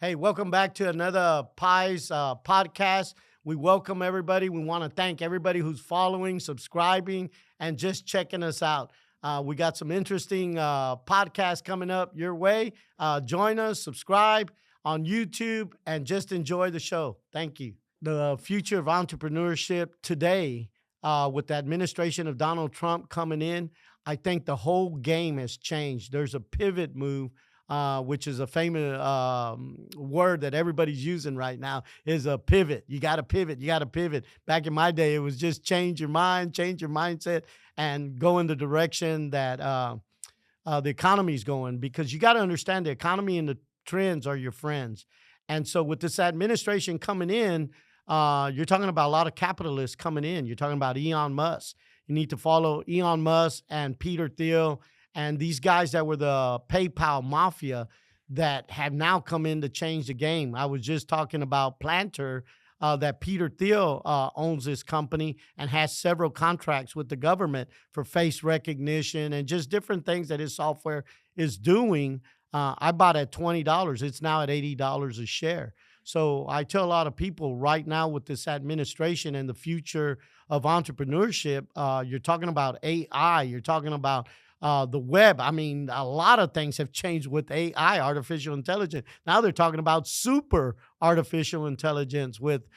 Hey, welcome back to another Pies podcast. We welcome everybody. We want to thank everybody who's following, subscribing, and just checking us out. We got some interesting podcasts coming up your way. Join us, subscribe on YouTube, and just enjoy the show. Thank you. The future of entrepreneurship today, with the administration of Donald Trump coming in, I think the whole game has changed. There's a pivot move, which is a famous word that everybody's using right now, is a pivot. You got to pivot. You got to pivot. Back in my day, it was just change your mind, change your mindset, and go in the direction that the economy's going. Because you got to understand the economy and the trends are your friends. And so with this administration coming in, you're talking about a lot of capitalists coming in. You're talking about Elon Musk. You need to follow Elon Musk and Peter Thiel and these guys that were the PayPal mafia that have now come in to change the game. I was just talking about Planter, that Peter Thiel owns this company and has several contracts with the government for face recognition and just different things that his software is doing. I bought at $20. It's now at $80 a share. So I tell a lot of people right now with this administration and the future of entrepreneurship, you're talking about AI, you're talking about the web. I mean, a lot of things have changed with AI, artificial intelligence. Now they're talking about super artificial intelligence with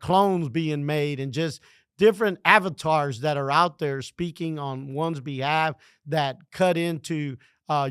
clones being made and just different avatars that are out there speaking on one's behalf that cut into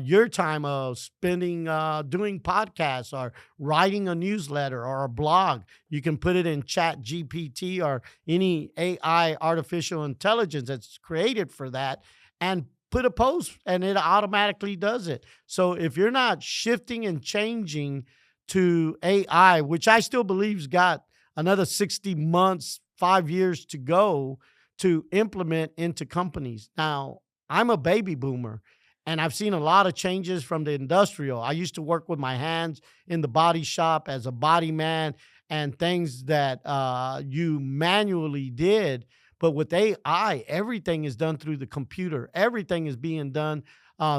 your time of spending doing podcasts or writing a newsletter or a blog. You can put it in Chat GPT or any AI artificial intelligence that's created for that and put a post and it automatically does it. So if you're not shifting and changing to AI, which I still believe's got another 60 months, 5 years to go to implement into companies. Now, I'm a baby boomer and I've seen a lot of changes from the industrial. I used to work with my hands in the body shop as a body man and things that you manually did. But with AI, everything is done through the computer. Everything is being done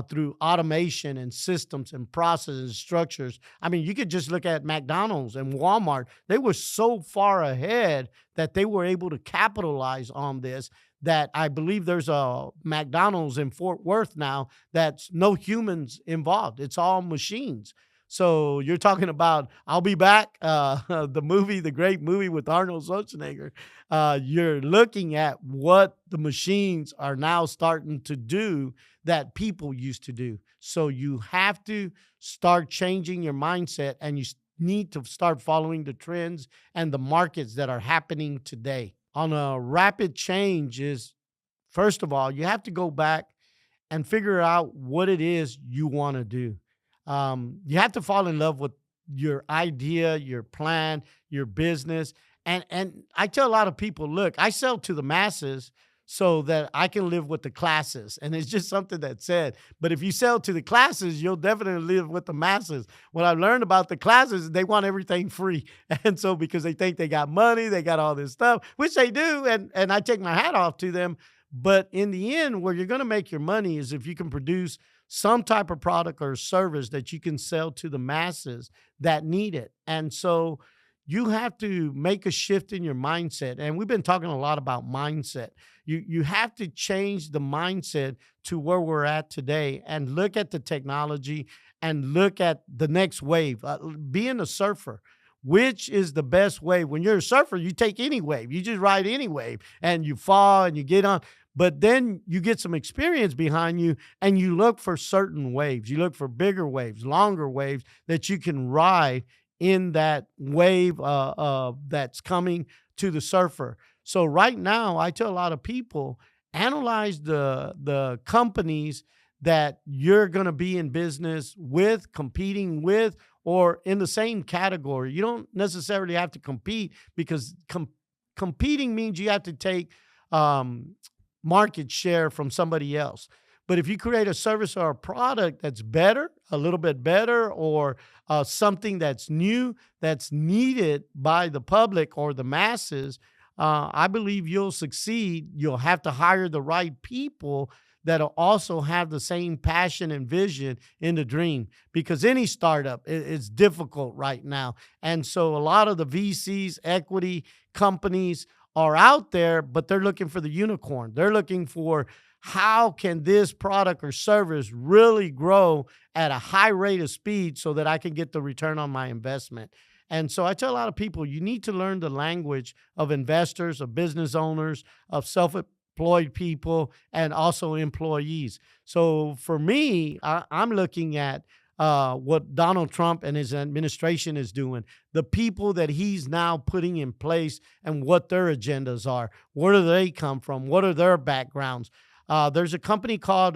through automation and systems and processes and structures. I mean, you could just look at McDonald's and Walmart. They were so far ahead that they were able to capitalize on this that I believe there's a McDonald's in Fort Worth now that's no humans involved. It's all machines. So you're talking about I'll Be Back, the movie, the great movie with Arnold Schwarzenegger. You're looking at what the machines are now starting to do that people used to do. So you have to start changing your mindset and you need to start following the trends and the markets that are happening today. On a rapid change is, first of all, you have to go back and figure out what it is you want to do. You have to fall in love with your idea, your plan, your business. And I tell a lot of people, look, I sell to the masses so that I can live with the classes. And it's just something that's said. But if you sell to the classes, you'll definitely live with the masses. What I learned about the classes, they want everything free. And so because they think they got money, they got all this stuff, which they do. And I take my hat off to them. But in the end, where you're going to make your money is if you can produce some type of product or service that you can sell to the masses that need it. And so you have to make a shift in your mindset. And we've been talking a lot about mindset. You have to change the mindset to where we're at today and look at the technology and look at the next wave. Being a surfer, which is the best wave? When you're a surfer, you take any wave. You just ride any wave and you fall and you get on. But then you get some experience behind you and you look for certain waves. You look for bigger waves, longer waves that you can ride in that wave that's coming to the surfer. So right now, I tell a lot of people, analyze the companies that you're going to be in business with, competing with, or in the same category. You don't necessarily have to compete because competing means you have to take market share from somebody else. But if you create a service or a product that's better, a little bit better, or something that's new, that's needed by the public or the masses, I believe you'll succeed. You'll have to hire the right people that'll also have the same passion and vision in the dream, because any startup is difficult right now. And so a lot of the VCs, equity companies are out there, but they're looking for the unicorn. They're looking for, how can this product or service really grow at a high rate of speed so that I can get the return on my investment? And so I tell a lot of people, you need to learn the language of investors, of business owners, of self-employed people, and also employees. So for me, I'm looking at what Donald Trump and his administration is doing, the people that he's now putting in place and what their agendas are. Where do they come from? What are their backgrounds? There's a company called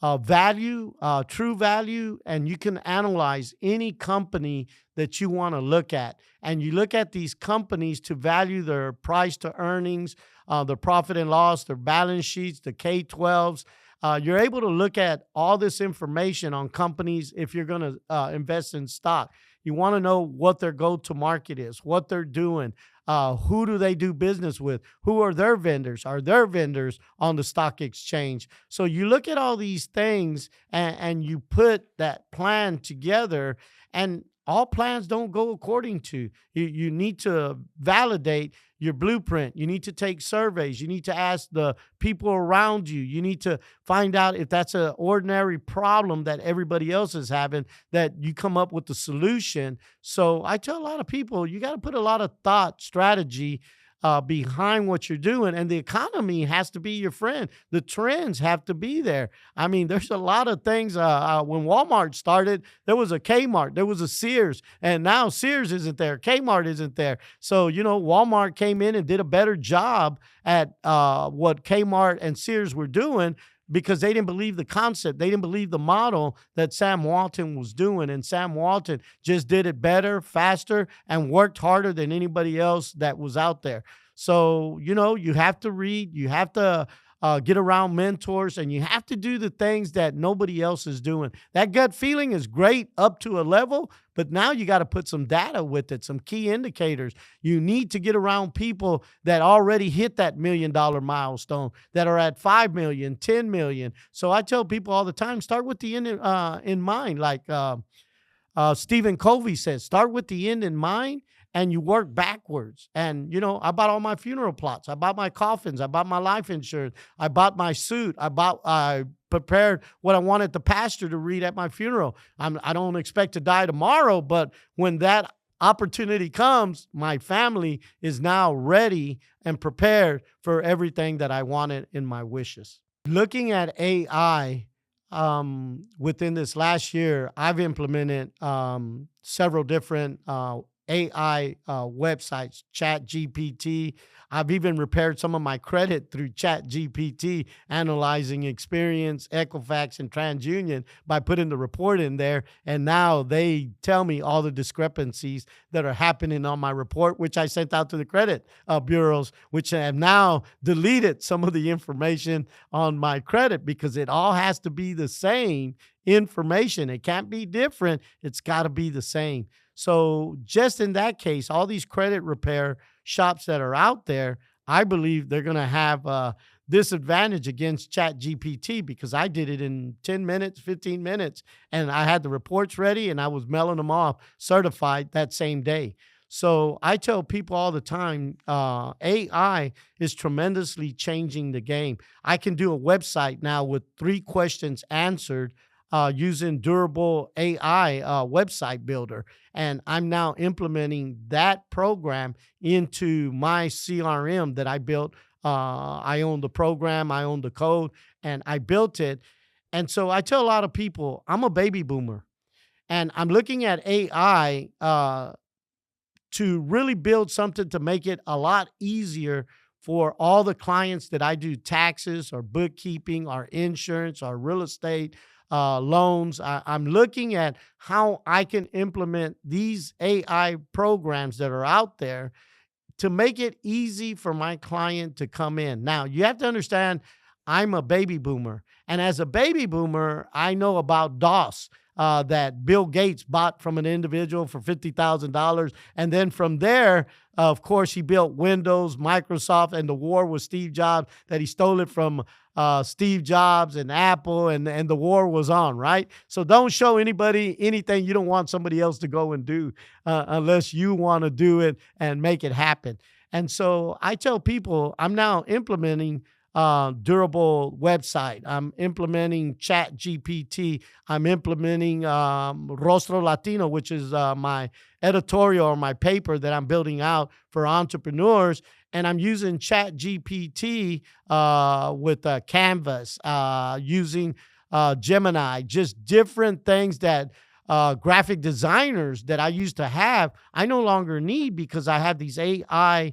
Value, True Value, and you can analyze any company that you want to look at. And you look at these companies to value their price to earnings, their profit and loss, their balance sheets, the K-12s. You're able to look at all this information on companies if you're going to invest in stock. You want to know what their go-to-market is, what they're doing, who do they do business with, who are their vendors, are their vendors on the stock exchange. So you look at all these things and you put that plan together, and all plans don't go according to. You need to validate your blueprint. You need to take surveys. You need to ask the people around you. You need to find out if that's an ordinary problem that everybody else is having, that you come up with the solution. So I tell a lot of people, you got to put a lot of thought, strategy behind what you're doing. And the economy has to be your friend. The trends have to be there. I mean, there's a lot of things. When Walmart started, there was a Kmart, there was a Sears, and now Sears isn't there. Kmart isn't there. So, Walmart came in and did a better job at what Kmart and Sears were doing, because they didn't believe the concept. They didn't believe the model that Sam Walton was doing. And Sam Walton just did it better, faster, and worked harder than anybody else that was out there. So, you have to read, you have to get around mentors, and you have to do the things that nobody else is doing. That gut feeling is great up to a level, but now you got to put some data with it, some key indicators. You need to get around people that already hit that $1 million milestone, that are at 5 million, 10 million. So I tell people all the time, start with the end in mind. Like Stephen Covey says, start with the end in mind, and you work backwards. And, I bought all my funeral plots. I bought my coffins. I bought my life insurance. I bought my suit. I prepared what I wanted the pastor to read at my funeral. I don't expect to die tomorrow, but when that opportunity comes, my family is now ready and prepared for everything that I wanted in my wishes. Looking at AI, within this last year, I've implemented several different AI websites, ChatGPT. I've even repaired some of my credit through ChatGPT, analyzing Experience, Equifax, and TransUnion by putting the report in there. And now they tell me all the discrepancies that are happening on my report, which I sent out to the credit bureaus, which have now deleted some of the information on my credit, because it all has to be the same information. It can't be different. It's got to be the same. So just in that case, all these credit repair shops that are out there, I believe they're going to have a disadvantage against ChatGPT, because I did it in 10 minutes, 15 minutes, and I had the reports ready and I was mailing them off certified that same day. So I tell people all the time, AI is tremendously changing the game. I can do a website now with 3 questions answered using Durable AI website builder. And I'm now implementing that program into my CRM that I built. I own the program, I own the code, and I built it. And so I tell a lot of people, I'm a baby boomer, and I'm looking at AI to really build something to make it a lot easier for all the clients that I do taxes or bookkeeping or insurance or real estate loans. I'm looking at how I can implement these AI programs that are out there to make it easy for my client to come in. Now, you have to understand, I'm a baby boomer. And as a baby boomer, I know about DOS. that Bill Gates bought from an individual for $50,000. And then from there, of course, he built Windows, Microsoft, and the war with Steve Jobs, that he stole it from Steve Jobs and Apple, and the war was on, right? So don't show anybody anything you don't want somebody else to go and do unless you want to do it and make it happen. And so I tell people I'm now implementing durable website. I'm implementing Chat GPT. I'm implementing Rostro Latino, which is my editorial or my paper that I'm building out for entrepreneurs. And I'm using Chat GPT with Canvas, using Gemini, just different things that graphic designers that I used to have, I no longer need, because I have these AI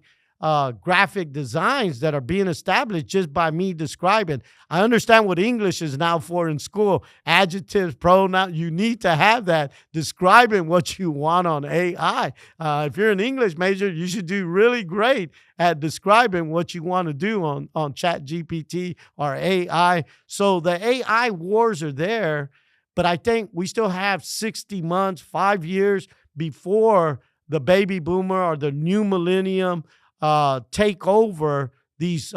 graphic designs that are being established just by me describing. I understand what English is now for in school, adjectives, pronouns. You need to have that describing what you want on AI. If you're an English major, you should do really great at describing what you want to do on Chat GPT or AI. So the AI wars are there, but I think we still have 60 months, 5 years before the baby boomer or the new millennium take over these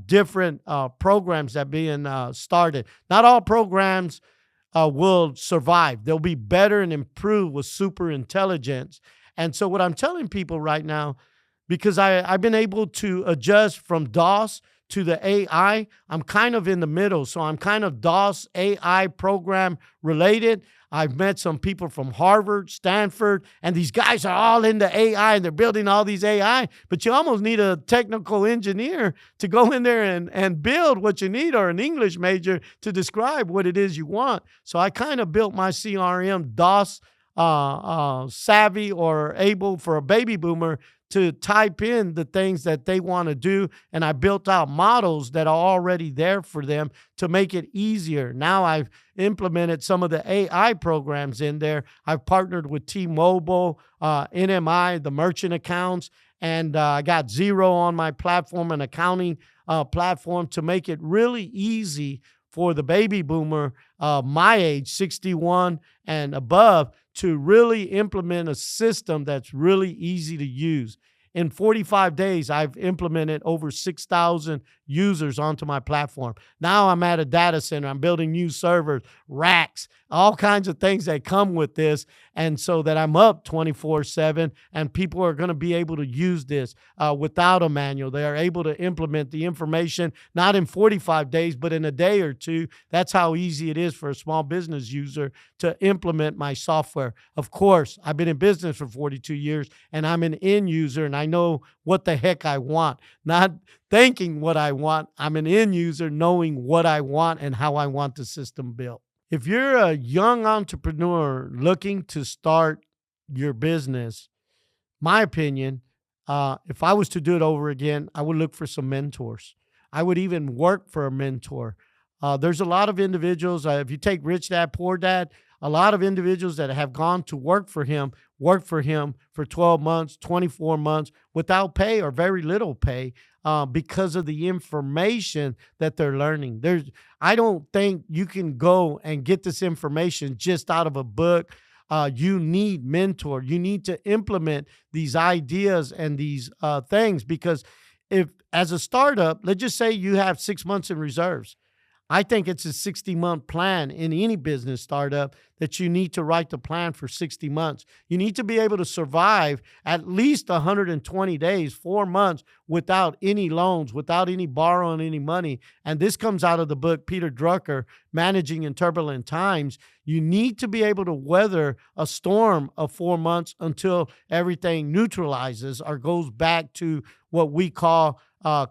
different programs that are being started. Not all programs will survive. They'll be better and improved with super intelligence. And so what I'm telling people right now, because I've been able to adjust from DOS to the AI, I'm kind of in the middle. So I'm kind of DOS AI program related. I've met some people from Harvard, Stanford, and these guys are all into AI and they're building all these AI, but you almost need a technical engineer to go in there and build what you need, or an English major to describe what it is you want. So I kind of built my CRM DOS savvy or able for a baby boomer to type in the things that they want to do. And I built out models that are already there for them to make it easier. Now I've implemented some of the AI programs in there. I've partnered with T-Mobile, NMI, the merchant accounts, and I got Xero on my platform, an accounting platform, to make it really easy for the baby boomer, my age, 61 and above, to really implement a system that's really easy to use. In 45 days, I've implemented over 6,000 users onto my platform. Now I'm at a data center. I'm building new servers, racks, all kinds of things that come with this. And so that I'm up 24/7, and people are going to be able to use this without a manual. They are able to implement the information, not in 45 days, but in a day or two. That's how easy it is for a small business user to implement my software. Of course, I've been in business for 42 years, and I'm an end user, and I know what the heck I want, not thinking what I want. I'm an end user knowing what I want and how I want the system built. If you're a young entrepreneur looking to start your business, my opinion, if I was to do it over again, I would look for some mentors. I would even work for a mentor. There's a lot of individuals, if you take Rich Dad, Poor Dad, a lot of individuals that have gone to work for him for 12 months, 24 months without pay or very little pay because of the information that they're learning. I don't think you can go and get this information just out of a book. You need mentor. You need to implement these ideas and these things, because if as a startup, let's just say you have 6 months in reserves. I think it's a 60-month plan in any business startup that you need to write the plan for 60 months. You need to be able to survive at least 120 days, 4 months, without any loans, without any borrowing any money. And this comes out of the book, Peter Drucker, Managing in Turbulent Times. You need to be able to weather a storm of 4 months until everything neutralizes or goes back to what we call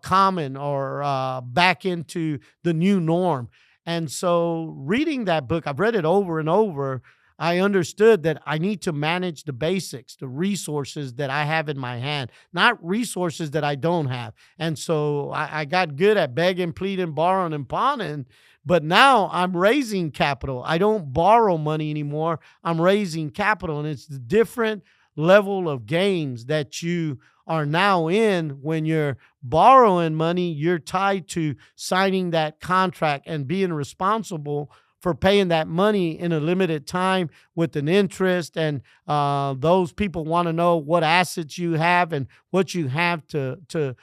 common, or back into the new norm. And so reading that book, I've read it over and over. I understood that I need to manage the basics, the resources that I have in my hand, not resources that I don't have. And so I got good at begging, pleading, borrowing, and pawning. But now I'm raising capital. I don't borrow money anymore. I'm raising capital. And it's the different level of gains that you are now in. When you're borrowing money, you're tied to signing that contract and being responsible for paying that money in a limited time with an interest. And those people want to know what assets you have and what you have to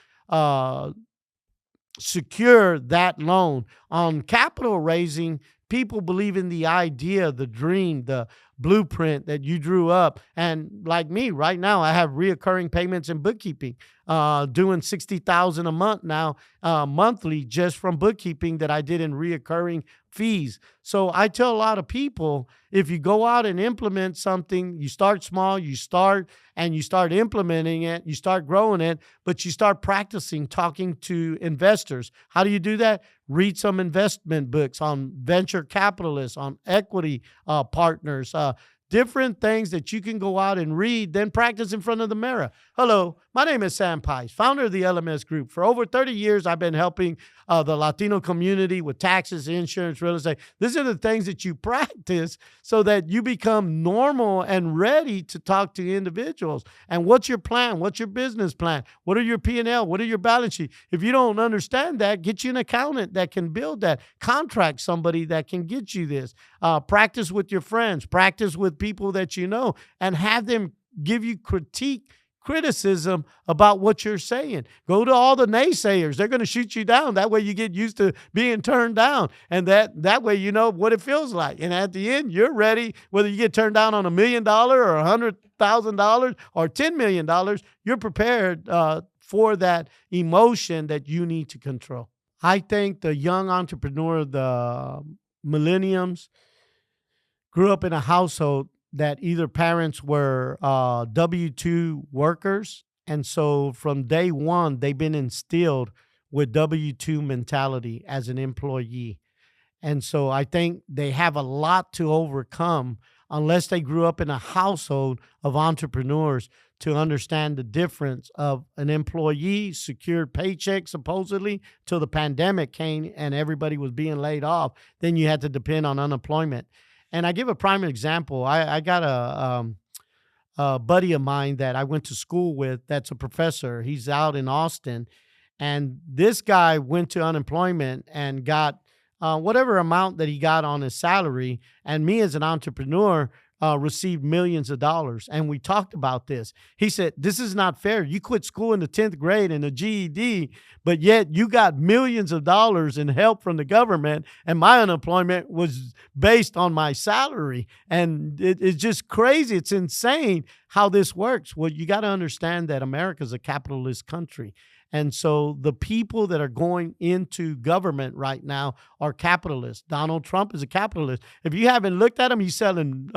secure that loan. On capital raising, people believe in the idea, the dream, the blueprint that you drew up. And like me, right now, I have reoccurring payments in bookkeeping, doing 60,000 a month now, monthly, just from bookkeeping that I did in reoccurring fees. So I tell a lot of people, if you go out and implement something, you start small, you start implementing it, you start growing it, but you start practicing talking to investors. How do you do that? Read some investment books on venture capitalists, on equity partners, different things that you can go out and read, then practice in front of the mirror. Hello, my name is Sam Pice, founder of the LMS Group. For over 30 years, I've been helping the Latino community with taxes, insurance, real estate. These are the things that you practice so that you become normal and ready to talk to individuals. And what's your plan? What's your business plan? What are your P&L? What are your balance sheet? If you don't understand that, get you an accountant that can build that. Contract somebody that can get you this. Practice with your friends. Practice with people that you know, and have them give you criticism about what you're saying. Go to all the naysayers. They're going to shoot you down. That way you get used to being turned down. And that way you know what it feels like. And at the end, you're ready, whether you get turned down on $1 million or $100,000 or $10 million, you're prepared for that emotion that you need to control. I think the young entrepreneur, the millenniums, grew up in a household that either parents were W-2 workers. And so from day one, they've been instilled with W-2 mentality as an employee. And so I think they have a lot to overcome unless they grew up in a household of entrepreneurs to understand the difference of an employee, secured paycheck supposedly till the pandemic came and everybody was being laid off. Then you had to depend on unemployment. And I give a prime example. I got a buddy of mine that I went to school with that's a professor. He's out in Austin. And this guy went to unemployment and got whatever amount that he got on his salary. And me as an entrepreneur received millions of dollars. And we talked about this. He said, this is not fair. You quit school in the 10th grade and a GED, but yet you got millions of dollars in help from the government. And my unemployment was based on my salary. And it's just crazy. It's insane how this works. Well, you got to understand that America is a capitalist country. And so the people that are going into government right now are capitalists. Donald Trump is a capitalist. If you haven't looked at him, he's selling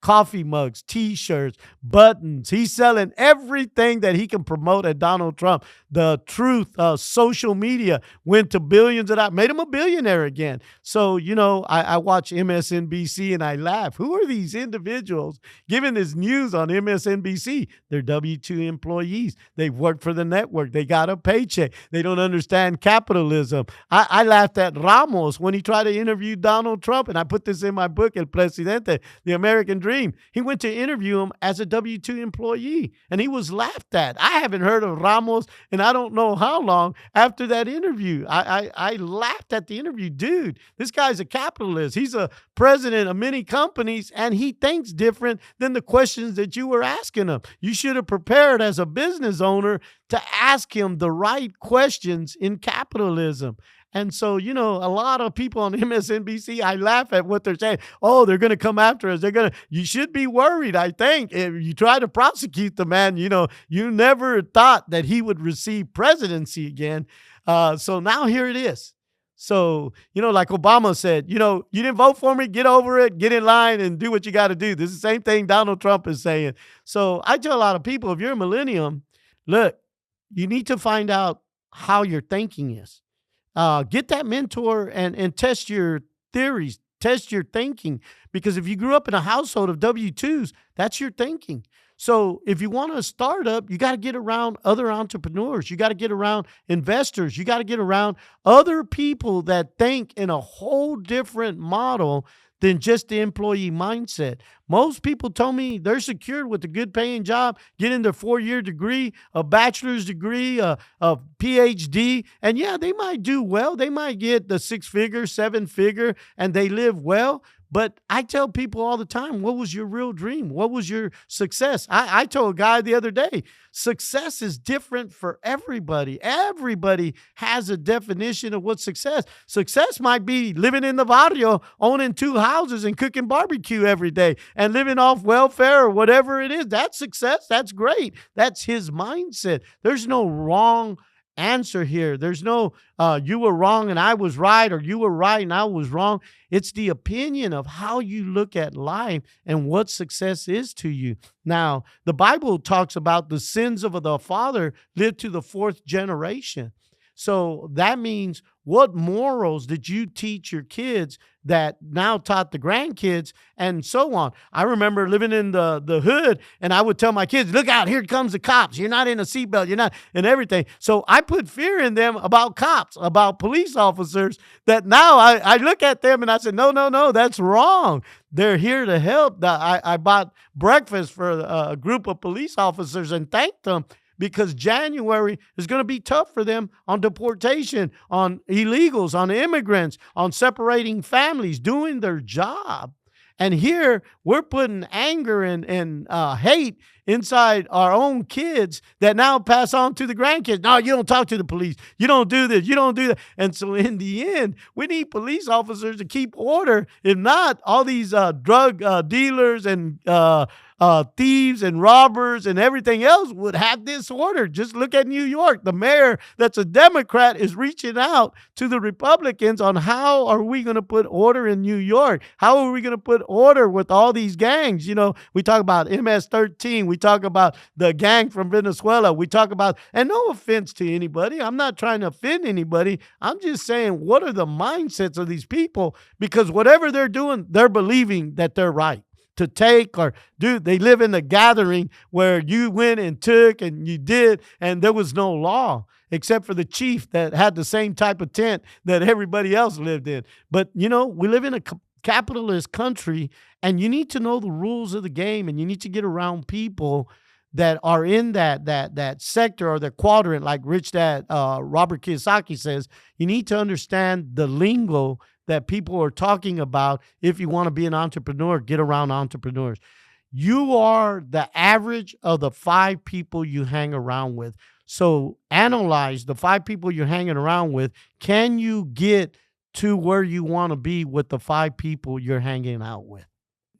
coffee mugs, T-shirts, buttons. He's selling everything that he can promote at Donald Trump. The Truth, social media went to billions of dollars, made him a billionaire again. So, you know, I watch MSNBC and I laugh. Who are these individuals giving this news on MSNBC? They're W-2 employees. They've worked for the network. They got a paycheck. They don't understand capitalism. I laughed at Ramos when he tried to interview Donald Trump, and I put this in my book, El Presidente, The American Dream. He went to interview him as a W-2 employee, and he was laughed at. I haven't heard of Ramos in I don't know how long after that interview. I laughed at the interview. Dude, this guy's a capitalist. He's a president of many companies, and he thinks different than the questions that you were asking him. You should have prepared as a business owner to ask him the right questions in capitalism. And so, you know, a lot of people on MSNBC, I laugh at what they're saying. Oh, they're going to come after us. You should be worried, I think. If you try to prosecute the man, you know, you never thought that he would receive presidency again. So now here it is. So, you know, like Obama said, you know, you didn't vote for me, get over it, get in line and do what you got to do. This is the same thing Donald Trump is saying. So I tell a lot of people, if you're a millennium, look, you need to find out how your thinking is. Get that mentor and test your theories, test your thinking. Because if you grew up in a household of W-2s, that's your thinking. So if you want a startup, you got to get around other entrepreneurs. You got to get around investors. You got to get around other people that think in a whole different model than just the employee mindset. Most people told me they're secured with a good paying job, getting their 4-year degree, a bachelor's degree, a PhD. And yeah, they might do well. They might get the 6-figure, 7-figure, and they live well. But I tell people all the time, what was your real dream? What was your success? I told a guy the other day, success is different for everybody. Everybody has a definition of what success. Success might be living in the barrio, owning 2 houses and cooking barbecue every day and living off welfare or whatever it is. That's success. That's great. That's his mindset. There's no wrong answer here. There's no you were wrong and I was right, or you were right and I was wrong. It's the opinion of how you look at life and what success is to you. Now, the Bible talks about the sins of the father live to the 4th generation. So that means, what morals did you teach your kids that now taught the grandkids, and so on? I remember living in the hood, and I would tell my kids, look out, here comes the cops. You're not in a seatbelt. You're not, and everything. So I put fear in them about cops, about police officers, that now I look at them and I said, no, that's wrong. They're here to help. I bought breakfast for a group of police officers and thanked them, because January is going to be tough for them on deportation, on illegals, on immigrants, on separating families, doing their job. And here we're putting anger and hate inside our own kids that now pass on to the grandkids. No, you don't talk to the police. You don't do this. You don't do that. And so in the end, we need police officers to keep order. If not, all these drug dealers and thieves and robbers and everything else would have disorder. Just look at New York. The mayor that's a Democrat is reaching out to the Republicans on how are we going to put order in New York? How are we going to put order with all these gangs? You know, we talk about MS-13. We talk about the gang from Venezuela. We talk about, and no offense to anybody, I'm not trying to offend anybody. I'm just saying, what are the mindsets of these people? Because whatever they're doing, they're believing that they're right to take or do. They live in a gathering where you went and took and you did, and there was no law except for the chief that had the same type of tent that everybody else lived in. But, you know, we live in a capitalist country, and you need to know the rules of the game, and you need to get around people that are in that sector or the quadrant, like Rich Dad Robert Kiyosaki says. You need to understand the lingo that people are talking about. If you want to be an entrepreneur, get around entrepreneurs. You are the average of the 5 people you hang around with. So analyze the 5 people you're hanging around with. Can you get to where you want to be with the 5 people you're hanging out with?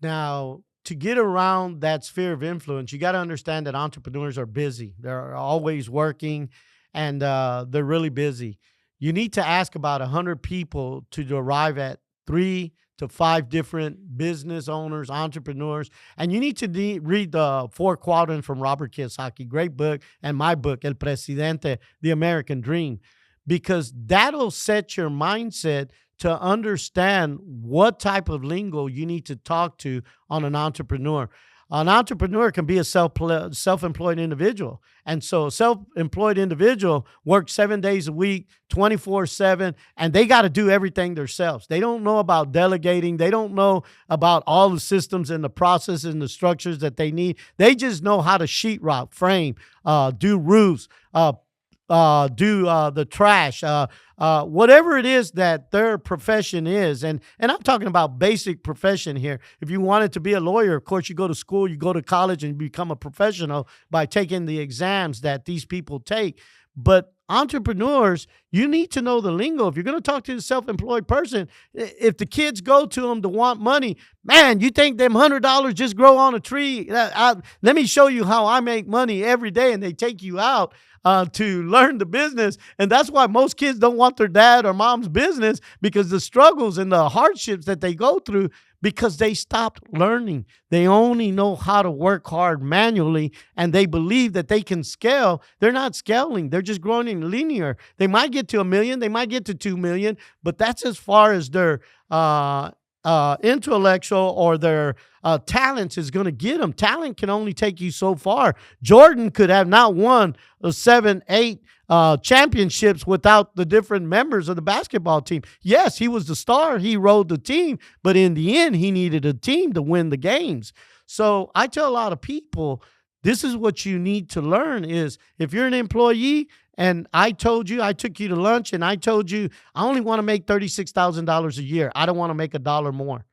Now, to get around that sphere of influence, you got to understand that entrepreneurs are busy. They're always working, and they're really busy. You need to ask about 100 people to arrive at 3 to 5 different business owners, entrepreneurs. And you need to read the 4 Quadrants from Robert Kiyosaki. Great book. And my book, El Presidente, The American Dream. Because that'll set your mindset to understand what type of lingo you need to talk to on an entrepreneur. An entrepreneur can be a self-employed individual. And so a self-employed individual works 7 days a week, 24/7, and they got to do everything themselves. They don't know about delegating. They don't know about all the systems and the processes and the structures that they need. They just know how to sheetrock, frame, do roofs, do the trash, whatever it is that their profession is. And I'm talking about basic profession here. If you wanted to be a lawyer, of course, you go to school, you go to college, and become a professional by taking the exams that these people take. But entrepreneurs, you need to know the lingo. If you're going to talk to the self-employed person, if the kids go to them to want money, man, you think them $100 just grow on a tree? Let me show you how I make money every day. And they take you out to learn the business. And that's why most kids don't want their dad or mom's business, because the struggles and the hardships that they go through, because they stopped learning. They only know how to work hard manually, and they believe that they can scale. They're not scaling. They're just growing in linear. They might get to 1 million. They might get to 2 million, but that's as far as their intellectual or their talents is going to get them. Talent can only take you so far. Jordan could have not won 7, 8 championships without the different members of the basketball team. Yes, he was the star. He rode the team. But in the end, he needed a team to win the games. So I tell a lot of people, this is what you need to learn is if you're an employee and I told you, I took you to lunch and I told you, I only want to make $36,000 a year. I don't want to make $1 more.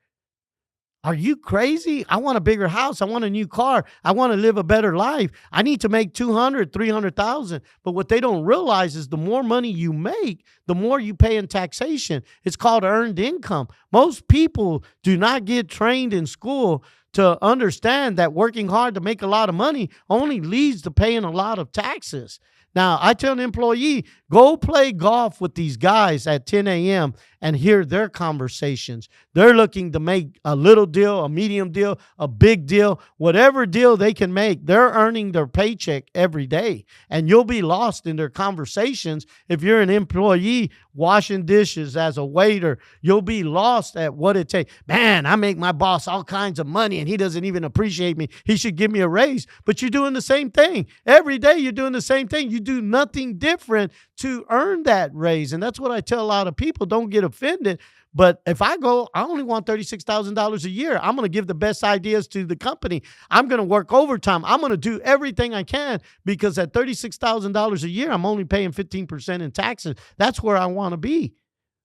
Are you crazy? I want a bigger house. I want a new car. I want to live a better life. I need to make 200, 300,000. But what they don't realize is the more money you make, the more you pay in taxation. It's called earned income. Most people do not get trained in school to understand that working hard to make a lot of money only leads to paying a lot of taxes. Now, I tell an employee, go play golf with these guys at 10 a.m. and hear their conversations. They're looking to make a little deal, a medium deal, a big deal, whatever deal they can make. They're earning their paycheck every day, and you'll be lost in their conversations. If you're an employee washing dishes as a waiter, you'll be lost at what it takes. Man, I make my boss all kinds of money, and he doesn't even appreciate me. He should give me a raise. But you're doing the same thing. Every day you're doing the same thing. You do nothing different to earn that raise. And that's what I tell a lot of people. Don't get offended. But if I go, I only want $36,000 a year. I'm going to give the best ideas to the company. I'm going to work overtime. I'm going to do everything I can because at $36,000 a year, I'm only paying 15% in taxes. That's where I want to be.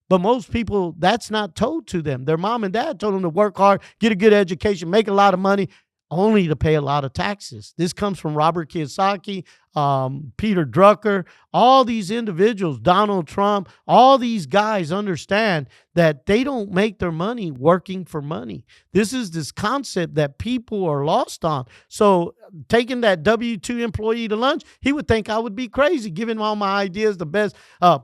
But most people, that's not told to them. Their mom and dad told them to work hard, get a good education, make a lot of money, only to pay a lot of taxes. This comes from Robert Kiyosaki, Peter Drucker, all these individuals, Donald Trump, all these guys understand that they don't make their money working for money. This is this concept that people are lost on. So taking that W-2 employee to lunch, he would think I would be crazy, giving him all my ideas, the best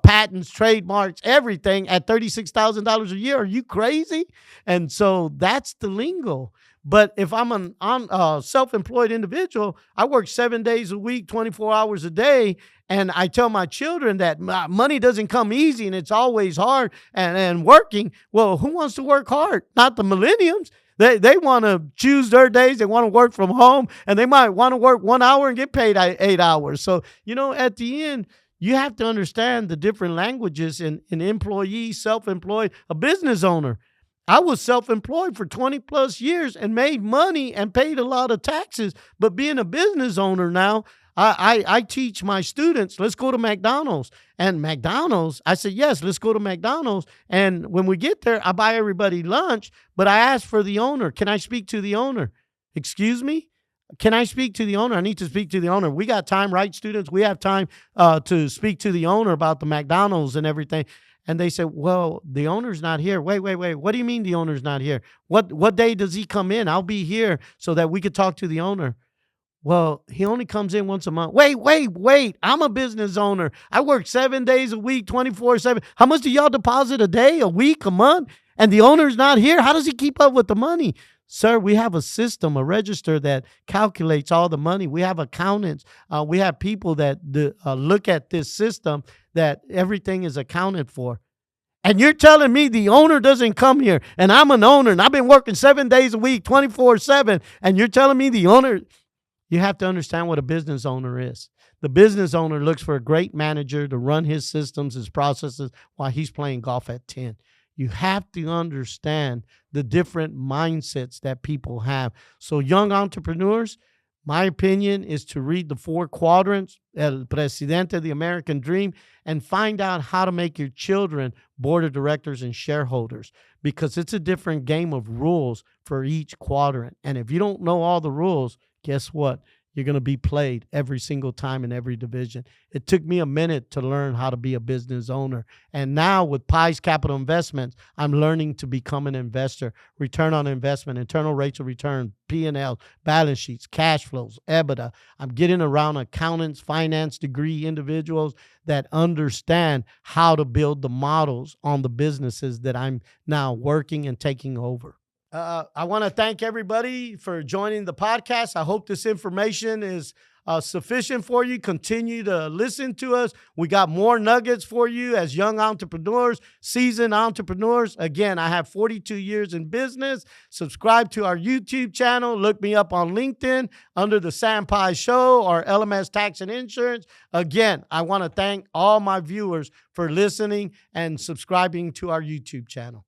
patents, trademarks, everything at $36,000 a year. Are you crazy? And so that's the lingo. But if I'm a self-employed individual, I work 7 days a week, 24 hours a day, and I tell my children that money doesn't come easy and it's always hard and working. Well, who wants to work hard? Not the millennials. They want to choose their days. They want to work from home, and they might want to work 1 hour and get paid 8 hours. So, at the end, you have to understand the different languages in employee, self-employed, a business owner. I was self-employed for 20 plus years and made money and paid a lot of taxes. But being a business owner now, I teach my students, let's go to McDonald's. And McDonald's, I said, yes, let's go to McDonald's. And when we get there, I buy everybody lunch, but I ask for the owner. Can I speak to the owner? Excuse me? Can I speak to the owner? I need to speak to the owner. We got time, right, students? We have time to speak to the owner about the McDonald's and everything. And they said, well, the owner's not here. Wait. What do you mean the owner's not here? What day does he come in? I'll be here so that we could talk to the owner. Well, he only comes in once a month. Wait. I'm a business owner. I work 7 days a week, 24/7. How much do y'all deposit a day, a week, a month? And the owner's not here? How does he keep up with the money? Sir, we have a system, a register that calculates all the money. We have accountants. We have people that look at this system that everything is accounted for. And you're telling me the owner doesn't come here, and I'm an owner, and I've been working 7 days a week, 24/7, and you're telling me the owner. You have to understand what a business owner is. The business owner looks for a great manager to run his systems, his processes, while he's playing golf at 10. You have to understand the different mindsets that people have. So young entrepreneurs, my opinion is to read the 4 quadrants, El Presidente, the American Dream, and find out how to make your children board of directors and shareholders, because it's a different game of rules for each quadrant. And if you don't know all the rules, guess what? You're going to be played every single time in every division. It took me a minute to learn how to be a business owner. And now with Pi's Capital Investments, I'm learning to become an investor. Return on investment, internal rates of return, P&L, balance sheets, cash flows, EBITDA. I'm getting around accountants, finance degree individuals that understand how to build the models on the businesses that I'm now working and taking over. I want to thank everybody for joining the podcast. I hope this information is sufficient for you. Continue to listen to us. We got more nuggets for you as young entrepreneurs, seasoned entrepreneurs. Again, I have 42 years in business. Subscribe to our YouTube channel. Look me up on LinkedIn under the Sam Pie Show or LMS Tax and Insurance. Again, I want to thank all my viewers for listening and subscribing to our YouTube channel.